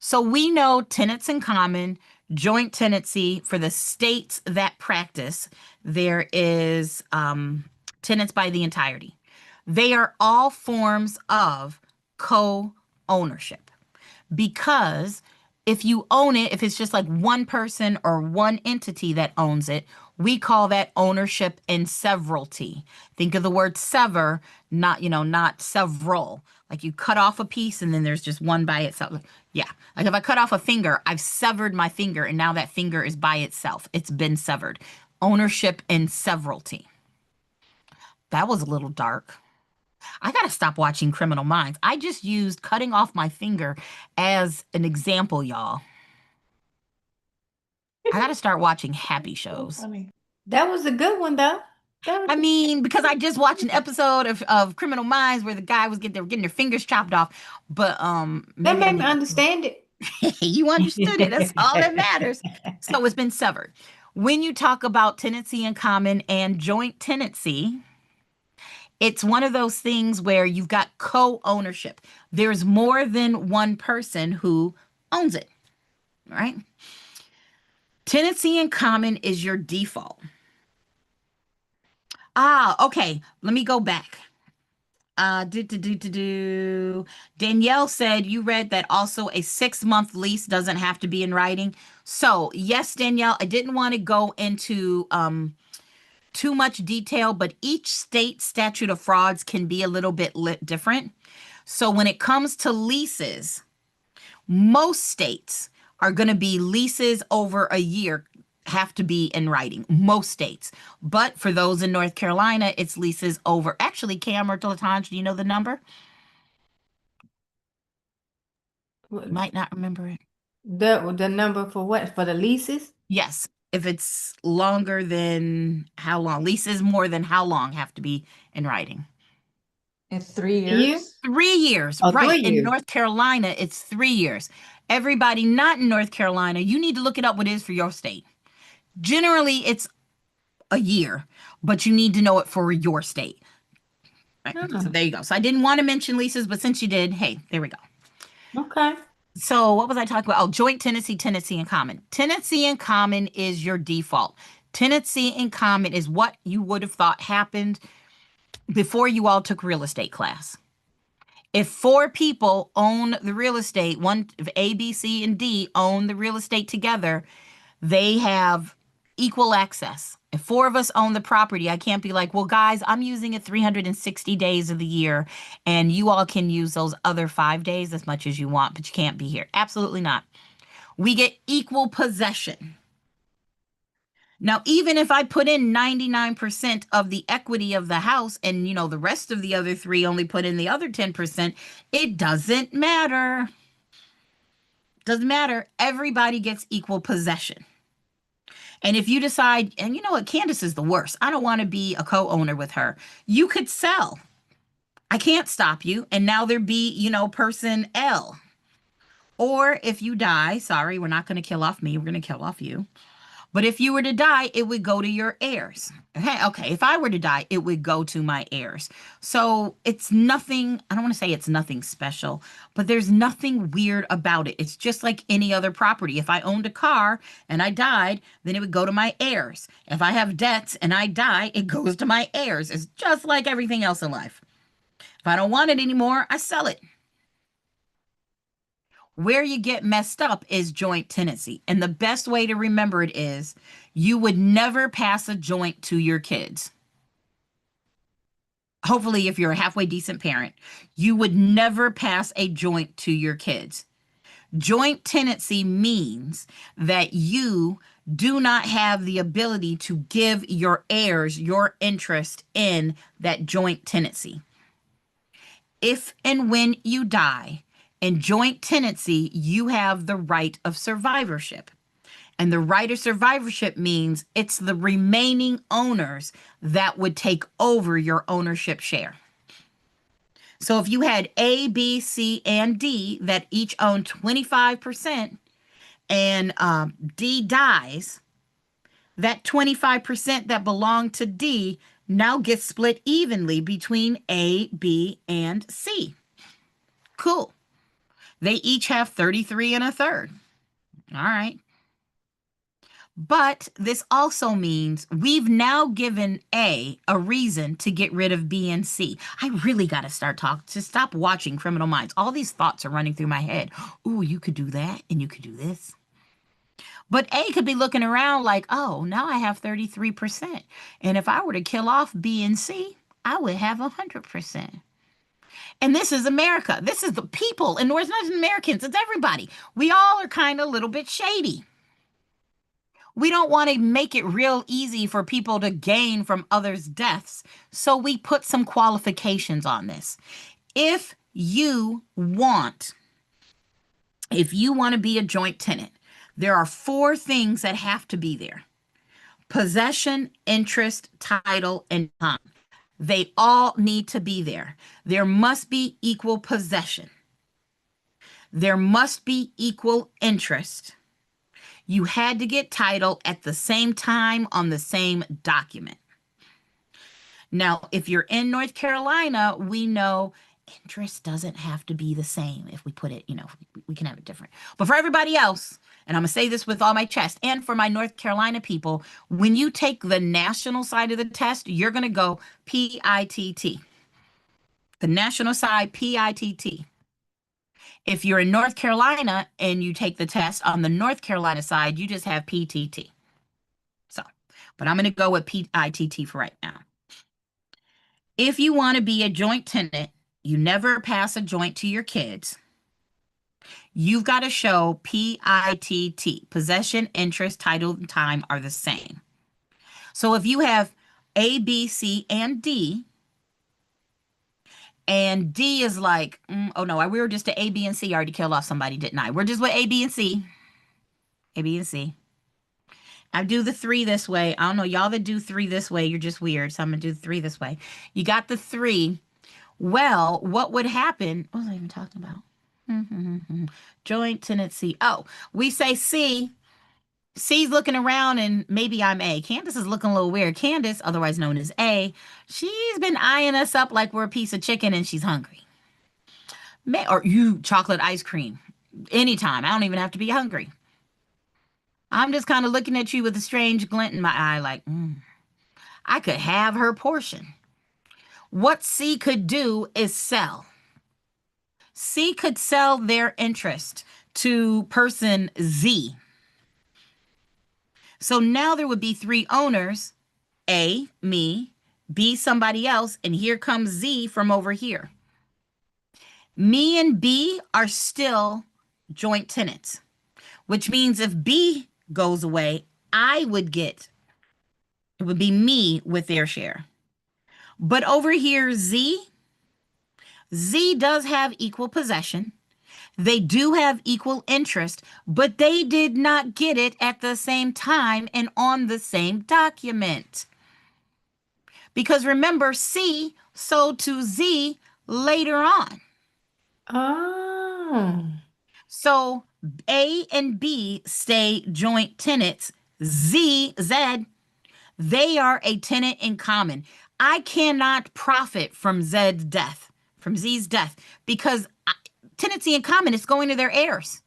So we know tenants in common, joint tenancy. For the states that practice, there is tenants by the entirety. They are all forms of co-ownership, because if you own it, if it's just like one person or one entity that owns it, we call that ownership in severalty. Think of the word sever, not several. Like you cut off a piece and then there's just one by itself. Yeah. Like if I cut off a finger, I've severed my finger and now that finger is by itself. It's been severed. Ownership in severalty. That was a little dark. I got to stop watching Criminal Minds. I just used cutting off my finger as an example, y'all. I got to start watching happy shows. Funny. That was a good one, though. Because I just watched an episode of Criminal Minds where the guy was getting their fingers chopped off. But That maybe made me understand it. you understood it. That's all that matters. So it's been severed. When you talk about tenancy in common and joint tenancy, It's one of those things where you've got co-ownership. There's more than one person who owns it, right? Tenancy in common is your default. Okay. Let me go back. Danielle said you read that also a 6-month lease doesn't have to be in writing. So yes, Danielle, I didn't want to go into too much detail, but each state statute of frauds can be a little bit different. So when it comes to leases, most states are going to be leases over a year have to be in writing, most states. But for those in North Carolina, it's leases over. Actually, Cam or Latange, do you know the number? Might not remember it. The number for what? For the leases? Yes, if it's longer than how long? Leases more than how long have to be in writing? In 3 You? years? 3 years, Oh, right. 3 In years. North Carolina, it's 3 years. Everybody not in North Carolina, you need to look it up what it is for your state. Generally, it's a year, but you need to know it for your state. Right. So there you go. So I didn't want to mention leases, but since you did, hey, there we go. Okay. So what was I talking about? Oh, joint tenancy, tenancy in common. Tenancy in common is your default. Tenancy in common is what you would have thought happened before you all took real estate class. If 4 people own the real estate, one A, B, C, and D own the real estate together, they have equal access. If 4 of us own the property, I can't be like, well, guys, I'm using it 360 days of the year, and you all can use those other 5 days as much as you want, but you can't be here. Absolutely not. We get equal possession. Now, even if I put in 99% of the equity of the house and, the rest of the other 3 only put in the other 10%, it doesn't matter. Doesn't matter. Everybody gets equal possession. And if you decide, and you know what, Candace is the worst. I don't want to be a co-owner with her. You could sell. I can't stop you. And now there be, person L. Or if you die, sorry, we're not going to kill off me. We're going to kill off you. But if you were to die, it would go to your heirs. Okay, if I were to die, it would go to my heirs. So it's nothing, I don't want to say it's nothing special, but there's nothing weird about it. It's just like any other property. If I owned a car and I died, then it would go to my heirs. If I have debts and I die, it goes to my heirs. It's just like everything else in life. If I don't want it anymore, I sell it. Where you get messed up is joint tenancy. And the best way to remember it is you would never pass a joint to your kids. Hopefully, if you're a halfway decent parent, you would never pass a joint to your kids. Joint tenancy means that you do not have the ability to give your heirs your interest in that joint tenancy. If and when you die, in joint tenancy, you have the right of survivorship. And the right of survivorship means it's the remaining owners that would take over your ownership share. So if you had A, B, C, and D that each own 25% and D dies, that 25% that belonged to D now gets split evenly between A, B, and C. Cool. They each have 33 1/3. All right. But this also means we've now given A a reason to get rid of B and C. I really got to stop watching Criminal Minds. All these thoughts are running through my head. Ooh, you could do that and you could do this. But A could be looking around like, oh, now I have 33%. And if I were to kill off B and C, I would have 100%. And this is America. This is the people. And it's not just Americans, it's everybody. We all are kind of a little bit shady. We don't want to make it real easy for people to gain from others' deaths. So we put some qualifications on this. If you want to be a joint tenant, there are 4 things that have to be there: possession, interest, title, and time. They all need to be there. There must be equal possession. There must be equal interest. You had to get title at the same time on the same document. Now, if you're in North Carolina, we know interest doesn't have to be the same. If we put it, we can have it different. But for everybody else, and I'm going to say this with all my chest, and for my North Carolina people, when you take the national side of the test, you're going to go PITT. The national side, PITT. If you're in North Carolina and you take the test on the North Carolina side, you just have PTT. So, but I'm going to go with PITT for right now. If you want to be a joint tenant, you never pass a joint to your kids. You've got to show PITT. Possession, interest, title, and time are the same. So if you have A, B, C, and D is like, oh no, we were just at A, B, and C. I already killed off somebody, didn't I? We're just with A, B, and C. A, B, and C. I do the 3 this way. I don't know, y'all that do 3 this way, you're just weird. So I'm going to do 3 this way. You got the 3. Well, what would happen? What was I even talking about? Joint tenancy. Oh, we say C. C's looking around and maybe I'm A. Candace is looking a little weird. Candace, otherwise known as A, she's been eyeing us up like we're a piece of chicken and she's hungry. Or you, chocolate ice cream. Anytime. I don't even have to be hungry. I'm just kind of looking at you with a strange glint in my eye like, I could have her portion. What C could do is sell. C could sell their interest to person Z. So now there would be 3 owners, A, me, B, somebody else, and here comes Z from over here. Me and B are still joint tenants, which means if B goes away, it would be me with their share. But over here, Z does have equal possession. They do have equal interest, but they did not get it at the same time and on the same document. Because remember, C sold to Z later on. Oh. So A and B stay joint tenants. Z, they are a tenant in common. I cannot profit from Z's death, because tenancy in common is going to their heirs.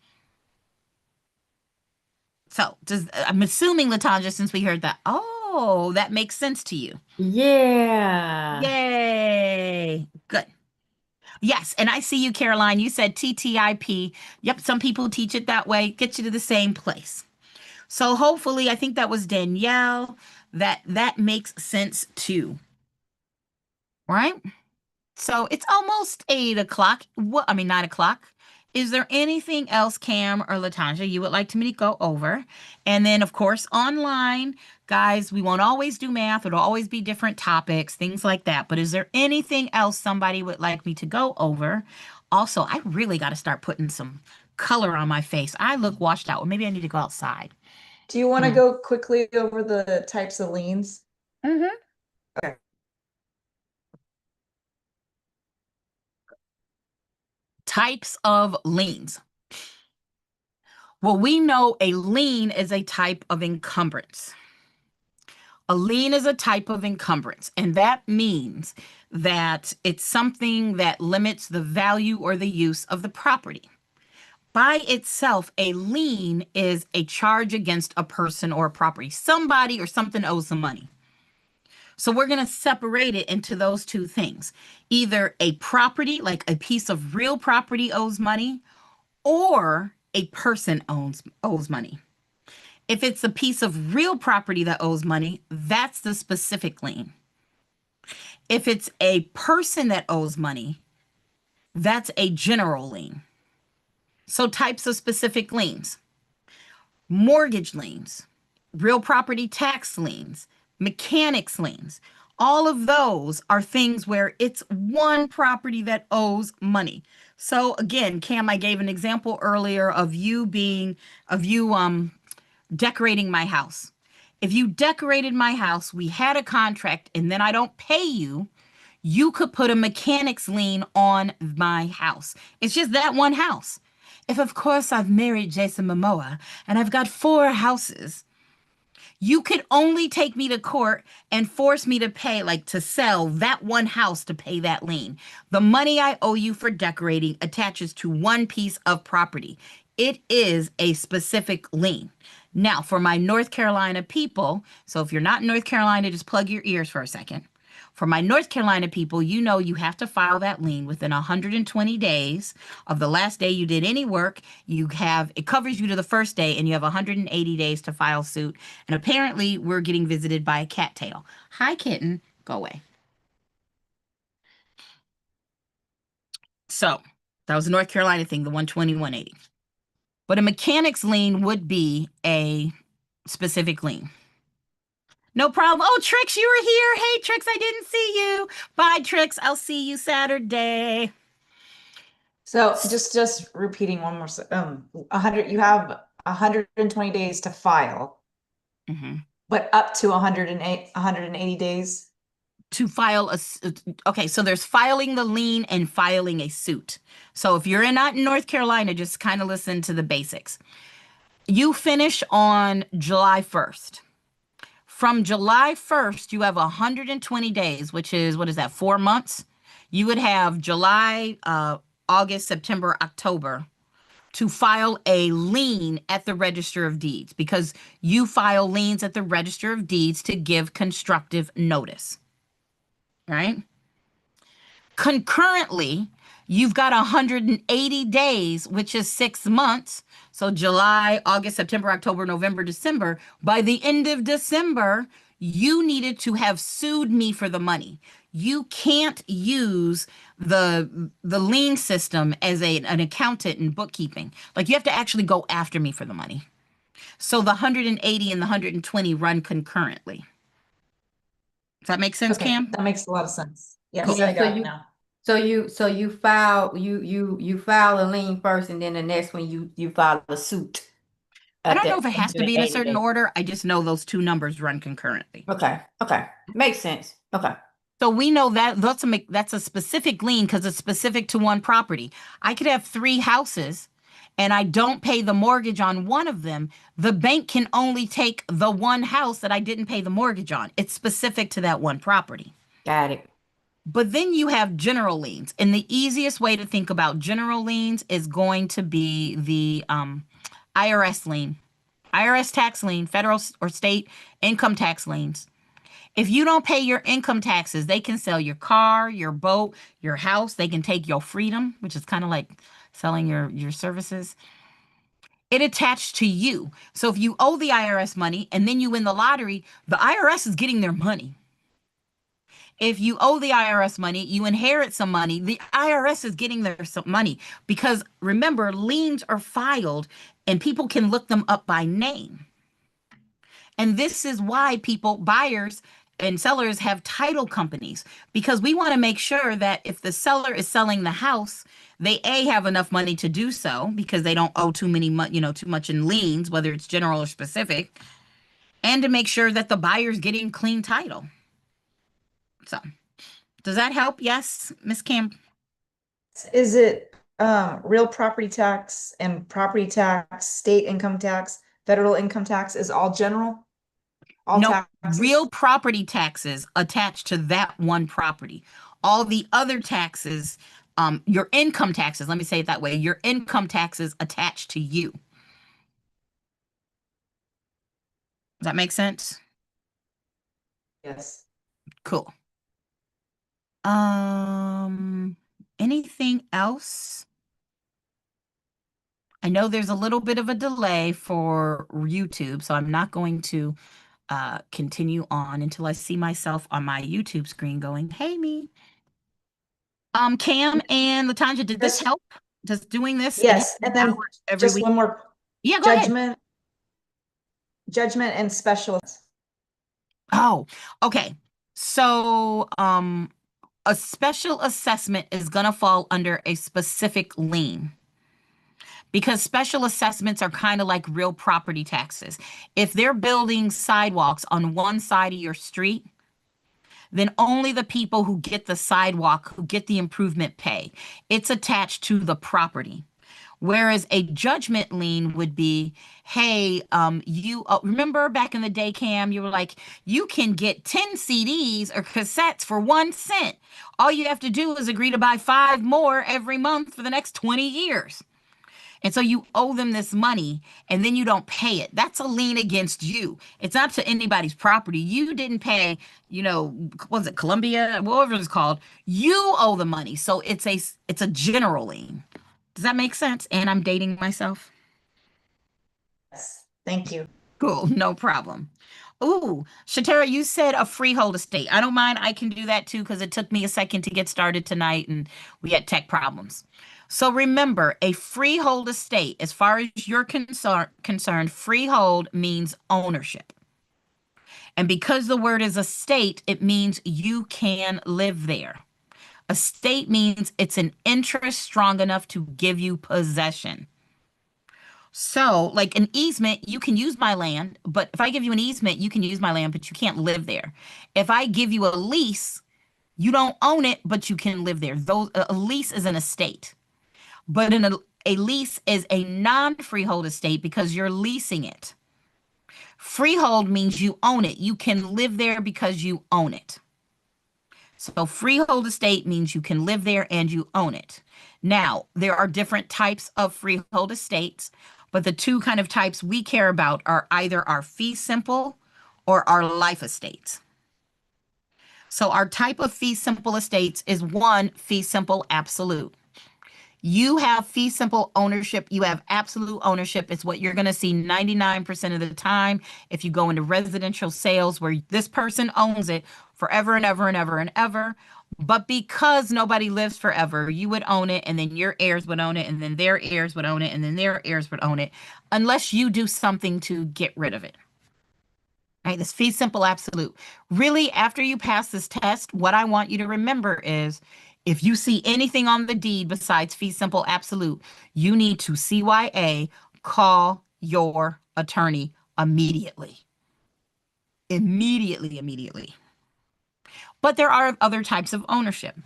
So I'm assuming, Latanja, since we heard that, that makes sense to you. Yeah. Yay. Good. Yes, and I see you, Caroline. You said TTIP. Yep, some people teach it that way. Get you to the same place. So hopefully, I think that was Danielle, that makes sense too. Right? So it's almost 8 o'clock. 9 o'clock. Is there anything else, Cam or Latanja, you would like to me to go over? And then, of course, online, guys, we won't always do math. It'll always be different topics, things like that. But is there anything else somebody would like me to go over? Also, I really got to start putting some color on my face. I look washed out. Or maybe I need to go outside. Do you want to go quickly over the types of liens? Mm-hmm. Okay. Types of liens. Well, we know a lien is a type of encumbrance. A lien is a type of encumbrance, and that means that it's something that limits the value or the use of the property. By itself, a lien is a charge against a person or a property. Somebody or something owes some money. So we're going to separate it into those 2 things. Either a property, like a piece of real property owes money, or a person owes money. If it's a piece of real property that owes money, that's the specific lien. If it's a person that owes money, that's a general lien. So types of specific liens: mortgage liens, real property tax liens, mechanics liens. All of those are things where it's one property that owes money. So again, Cam, I gave an example earlier of you decorating my house. If you decorated my house, we had a contract, and then I don't pay you, you could put a mechanics lien on my house. It's just that one house. If, of course, I've married Jason Momoa and I've got 4 houses, You could only take me to court and force me to pay, like to sell that one house to pay that lien. The money I owe you for decorating attaches to one piece of property. It is a specific lien. Now, for my North Carolina people, so if you're not in North Carolina, just plug your ears for a second. For my North Carolina people, you know you have to file that lien within 120 days of the last day you did any work. It covers you to the first day, and you have 180 days to file suit. And apparently, we're getting visited by a cattail. Hi, kitten. Go away. So that was the North Carolina thing, the 120, 180. But a mechanic's lien would be a specific lien. No problem. Oh, Trix, you were here. Hey, Trix, I didn't see you. Bye, Trix. I'll see you Saturday. So just repeating one more, 100, you have 120 days to file, but up to 180 days. To file okay, so there's filing the lien and filing a suit. So if you're not in North Carolina, just kind of listen to the basics. You finish on July 1st. From July 1st, you have 120 days, which is, what is that, 4 months? You would have July, August, September, October to file a lien at the Register of Deeds, because you file liens at the Register of Deeds to give constructive notice, right? Concurrently, you've got 180 days, which is 6 months. So July, August, September, October, November, December. By the end of December, you needed to have sued me for the money. You can't use the lien system as an accountant in bookkeeping. Like, you have to actually go after me for the money. So the 180 and the 120 run concurrently. Does that make sense, Okay, Cam? that makes a lot of sense. Yes, Cool. I got it now. So you file a lien first, and then the next one you file a suit. I don't know if it has to be in a certain order. I just know those two numbers run concurrently. Okay. Makes sense. Okay. So we know that that's a specific lien because it's specific to one property. I could have 3 houses and I don't pay the mortgage on one of them. The bank can only take the one house that I didn't pay the mortgage on. It's specific to that one property. Got it. But then you have general liens. And the easiest way to think about general liens is going to be the IRS lien, IRS tax lien, federal or state income tax liens. If you don't pay your income taxes, they can sell your car, your boat, your house. They can take your freedom, which is kind of like selling your services. It attached to you. So if you owe the IRS money and then you win the lottery, the IRS is getting their money. If you owe the IRS money, you inherit some money, the IRS is getting their some money. Because remember, liens are filed and people can look them up by name. And this is why buyers and sellers have title companies, because we want to make sure that if the seller is selling the house, they have enough money to do so because they don't owe too much in liens, whether it's general or specific, and to make sure that the buyer's getting clean title. So, does that help? Yes, Miss Cam? Is it real property tax and property tax, state income tax, federal income tax is all general? No, taxes? real property taxes attached to that one property. All the other taxes, your income taxes, let me say it that way, your income taxes attached to you. Does that make sense? Yes. Cool. Anything else? I know there's a little bit of a delay for YouTube, so I'm not going to continue on until I see myself on my YouTube screen going, hey, me. Cam and Latanja, did this help? Just doing this? Yes, and then every just week? one more. Yeah, go ahead. Judgment and special. Oh, okay. So, a special assessment is going to fall under a specific lien, because special assessments are kind of like real property taxes. If they're building sidewalks on one side of your street, then only the people who get the sidewalk, who get the improvement, pay. It's attached to the property. Whereas a judgment lien would be, hey, you remember back in the day, Cam, you were like, you can get 10 CDs or cassettes for 1 cent. All you have to do is agree to buy 5 more every month for the next 20 years. And so you owe them this money and then you don't pay it. That's a lien against you. It's not to anybody's property. You didn't pay, was it Columbia, whatever it's called. You owe the money. So it's a general lien. Does that make sense? And I'm dating myself. Yes, thank you. Cool, no problem. Ooh, Shatera, you said a freehold estate. I don't mind. I can do that too because it took me a second to get started tonight and we had tech problems. So remember, a freehold estate, as far as you're concerned, freehold means ownership. And because the word is estate, it means you can live there. Estate means it's an interest strong enough to give you possession. So, like an easement, you can use my land, but if I give you an easement, you can use my land, but you can't live there. If I give you a lease, you don't own it, but you can live there. A lease is an estate. But a lease is a non-freehold estate because you're leasing it. Freehold means you own it. You can live there because you own it. So freehold estate means you can live there and you own it. Now, there are different types of freehold estates, but the two kind of types we care about are either our fee simple or our life estates. So our type of fee simple estates is one fee simple absolute. You have fee simple ownership. You have absolute ownership. It's what you're going to see 99% of the time if you go into residential sales where this person owns it forever and ever and ever and ever. But because nobody lives forever, you would own it and then your heirs would own it and then their heirs would own it and then their heirs would own it unless you do something to get rid of it. Right? This fee simple absolute. Really, after you pass this test, what I want you to remember is if you see anything on the deed besides fee simple absolute, you need to CYA call your attorney immediately. Immediately. But there are other types of ownership.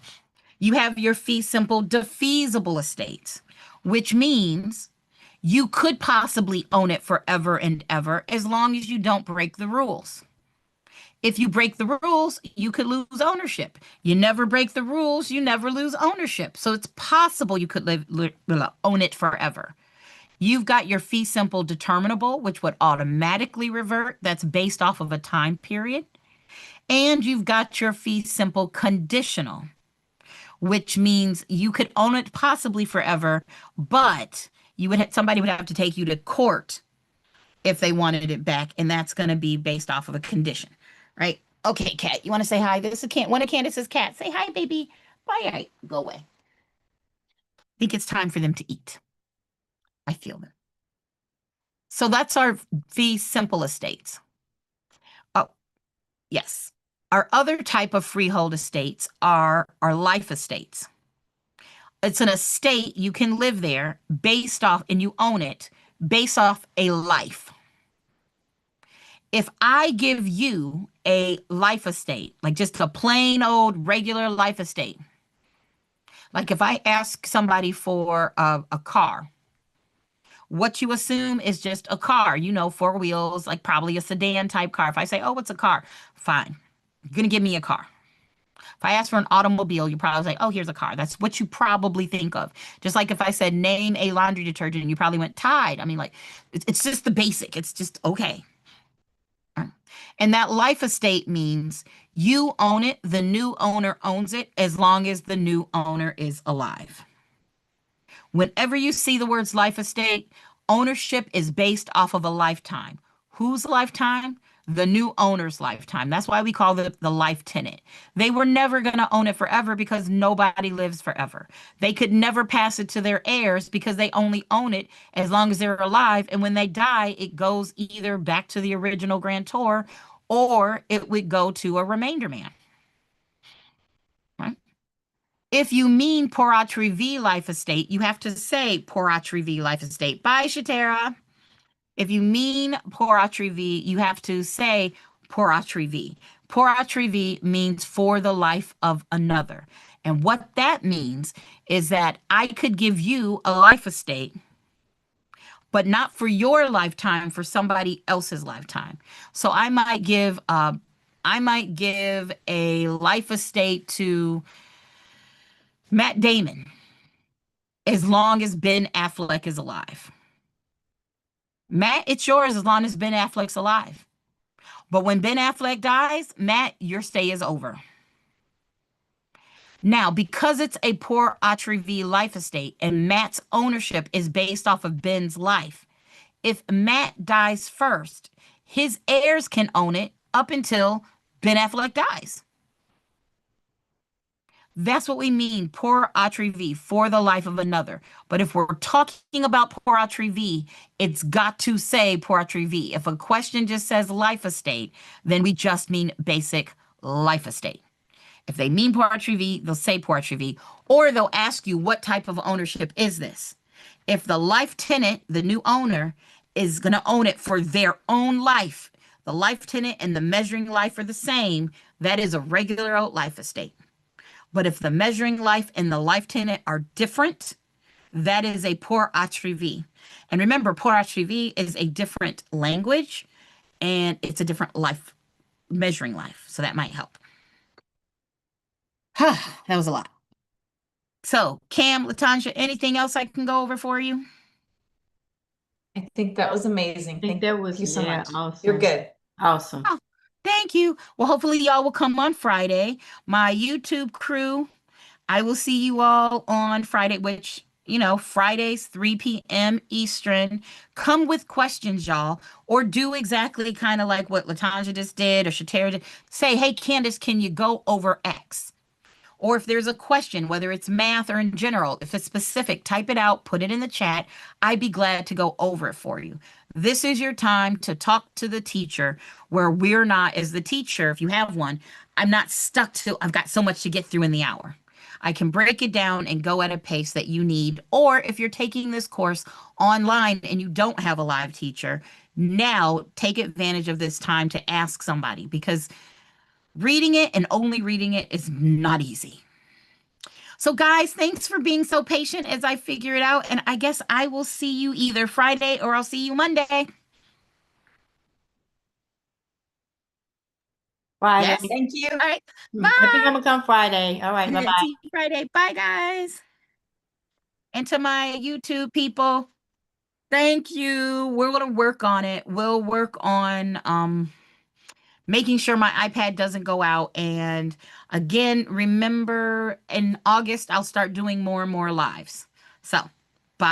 You have your fee simple defeasible estates, which means you could possibly own it forever and ever as long as you don't break the rules. If you break the rules, you could lose ownership. You never break the rules, you never lose ownership. So it's possible you could own it forever. You've got your fee simple determinable, which would automatically revert. That's based off of a time period. And you've got your fee simple conditional, which means you could own it possibly forever, but somebody would have to take you to court if they wanted it back, and that's going to be based off of a condition. Right? Okay, Cat, you want to say hi? This is one of Candace's cats. Say hi, baby. Bye. All right, go away. I think it's time for them to eat. I feel them. So that's our fee simple estates. Oh, yes. Our other type of freehold estates are our life estates. It's an estate, you can live there based off, and you own it, based off a life. If I give you a life estate, like just a plain old regular life estate, like if I ask somebody for a car, what you assume is just a car, 4 wheels, like probably a sedan type car. If I say, oh, what's a car? Fine. You're going to give me a car. If I ask for an automobile, you probably say, oh, here's a car. That's what you probably think of. Just like if I said, name a laundry detergent, you probably went Tide. I mean, like, it's just the basic. It's just okay. And that life estate means you own it, the new owner owns it as long as the new owner is alive. Whenever you see the words life estate, ownership is based off of a lifetime. Whose lifetime? The new owner's lifetime. That's why we call it the life tenant. They were never going to own it forever because nobody lives forever. They could never pass it to their heirs because they only own it as long as they're alive. And when they die, it goes either back to the original grantor or it would go to a remainder man. Right? If you mean Poratri V life estate, you have to say Poratri V life estate. Bye, Shatera. If you mean Poratri V, you have to say Poratri V. Poratri V means for the life of another. And what that means is that I could give you a life estate but not for your lifetime, for somebody else's lifetime. So I might give a life estate to Matt Damon as long as Ben Affleck is alive. Matt, it's yours as long as Ben Affleck's alive. But when Ben Affleck dies, Matt, your stay is over. Now, because it's a Port Atreides life estate and Matt's ownership is based off of Ben's life, if Matt dies first, his heirs can own it up until Ben Affleck dies. That's what we mean, Port Atreides, for the life of another. But if we're talking about Port Atreides, it's got to say Port Atreides. If a question just says life estate, then we just mean basic life estate. If they mean Port Atreides, they'll say Port Atreides, or they'll ask you, what type of ownership is this? If the life tenant, the new owner, is going to own it for their own life, the life tenant and the measuring life are the same, that is a regular old life estate. But if the measuring life and the life tenant are different, that is a Port Atreides. And remember, Port Atreides is a different language and it's a different life, measuring life. So that might help. That was a lot. So, Cam, Latanja, anything else I can go over for you? I think that was amazing. I think that was, Thank you so yeah, much. awesome. You're good. Awesome. Oh, thank you. Well, hopefully y'all will come on Friday. My YouTube crew, I will see you all on Friday, which, Fridays, 3 p.m. Eastern. Come with questions, y'all, or do exactly kind of like what Latanja just did or Shatera did. Say, hey, Candace, can you go over X? Or if there's a question, whether it's math or in general, if it's specific, type it out, put it in the chat. I'd be glad to go over it for you. This is your time to talk to the teacher where we're not, as the teacher, if you have one, I'm not stuck to, I've got so much to get through in the hour. I can break it down and go at a pace that you need. Or if you're taking this course online and you don't have a live teacher, now take advantage of this time to ask somebody, because reading it and only reading it is not easy. So guys, thanks for being so patient as I figure it out. And I guess I will see you either Friday or I'll see you Monday. Friday. Yes? Thank you. All right. I think I'm Bye. gonna come Friday. All right, bye-bye. See you Friday. Bye, guys. And to my YouTube people, thank you. We're going to work on it. We'll work on making sure my iPad doesn't go out. And again, remember in August, I'll start doing more and more lives. So, bye.